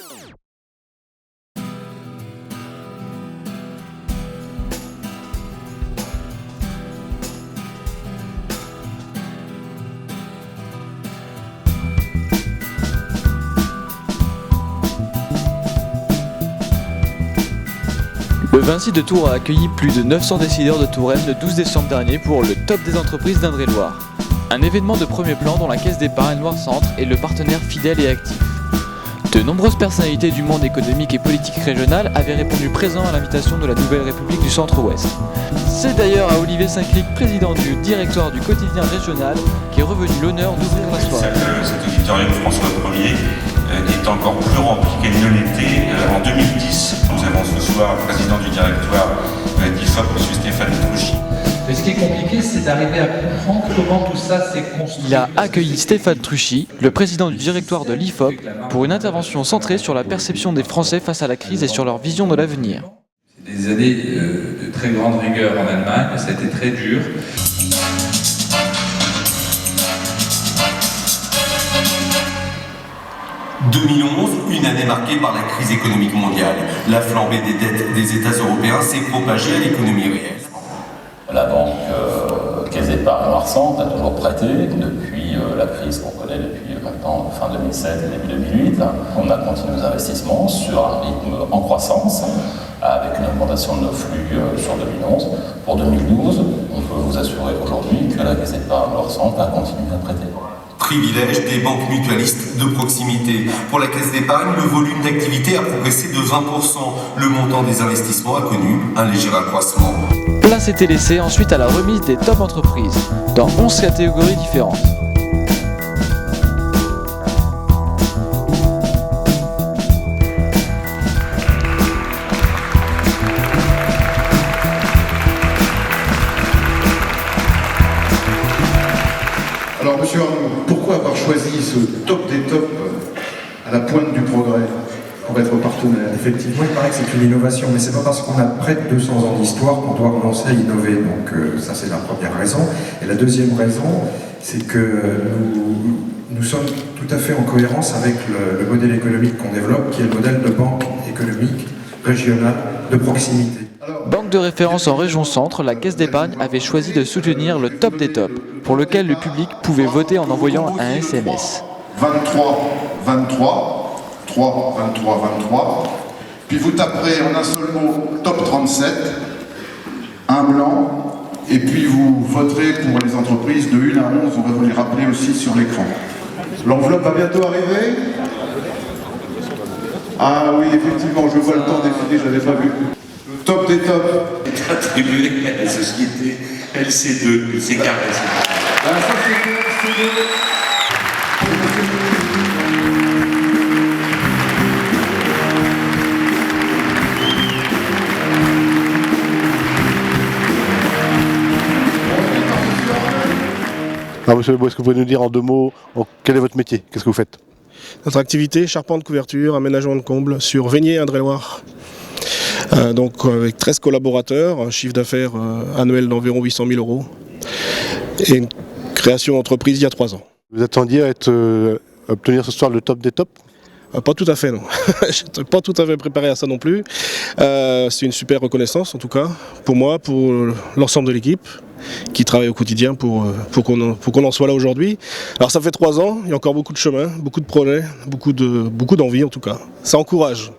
Le Vinci de Tours a accueilli plus de 900 décideurs de Touraine le 12 décembre dernier pour le Top des entreprises d'Indre-et-Loire. Un événement de premier plan dont la Caisse d'épargne Loire-Centre est le partenaire fidèle et actif. De nombreuses personnalités du monde économique et politique régional avaient répondu présent à l'invitation de la Nouvelle République du Centre-Ouest. C'est d'ailleurs à Olivier Saint-Clic, président du directoire du quotidien régional, qui est revenu l'honneur d'ouvrir la soirée. Cet éditorial de François Ier est encore plus rempli qu'elle ne l'était en 2010. Nous avons ce soir le président du directoire d'IFOP, M. Stéphane Truchy. Mais ce qui est compliqué, c'est d'arriver à comprendre comment tout ça s'est construit. Il a accueilli Stéphane Truchy, le président du directoire de l'IFOP, pour une intervention centrée sur la perception des Français face à la crise et sur leur vision de l'avenir. C'est des années de très grande rigueur en Allemagne, ça a été très dur. « 2011, une année marquée par la crise économique mondiale. La flambée des dettes des États européens s'est propagée à l'économie réelle. » La banque Caisse d'épargne Loire-Centre a toujours prêté depuis la crise qu'on connaît depuis maintenant fin 2007 et début 2008. On a continué nos investissements sur un rythme en croissance avec une augmentation de nos flux sur 2011. Pour 2012, on peut vous assurer aujourd'hui que la Caisse d'épargne Loire-Centre a continué à prêter. Privilège des banques mutualistes de proximité. Pour la Caisse d'épargne, le volume d'activité a progressé de 20%. Le montant des investissements a connu un léger accroissement. Place était laissée ensuite à la remise des top entreprises, dans 11 catégories différentes. Alors, monsieur Arnaud, pourquoi avoir choisi ce top des tops à la pointe du progrès pour être partenaire? Effectivement, il paraît que c'est une innovation, mais c'est pas parce qu'on a près de 200 ans d'histoire qu'on doit commencer à innover. Donc ça, c'est la première raison. Et la deuxième raison, c'est que nous sommes tout à fait en cohérence avec le modèle économique qu'on développe, qui est le modèle de banque économique régionale de proximité. Banque de référence en région centre, la Caisse d'épargne avait choisi de soutenir le top des tops, pour lequel le public pouvait voter en envoyant un SMS. 23, 23, 3, 23, 23. Puis vous taperez en un seul mot top 37, un blanc, et puis vous voterez pour les entreprises de 1 à 11, on va vous les rappeler aussi sur l'écran. L'enveloppe va bientôt arriver. Ah oui, effectivement, je vois le temps défiler, je n'avais pas vu. Top des tops Est attribué à la société LC2, c'est carré. La société LC2. Alors, monsieur Lebois, est-ce que vous pouvez nous dire en 2 mots quel est votre métier? Qu'est-ce que vous faites? Notre activité, charpente, couverture, aménagement de combles sur Veigné, Indre-et-Loire. Donc avec 13 collaborateurs, un chiffre d'affaires annuel d'environ 800 000 € et une création d'entreprise il y a 3 ans. Vous attendiez à obtenir ce soir le top des tops? Pas tout à fait, non. Je ne suis pas tout à fait préparé à ça non plus. C'est une super reconnaissance, en tout cas, pour moi, pour l'ensemble de l'équipe qui travaille au quotidien pour qu'on en soit là aujourd'hui. Alors ça fait 3 ans, il y a encore beaucoup de chemin, beaucoup de projets, beaucoup d'envie en tout cas. Ça encourage.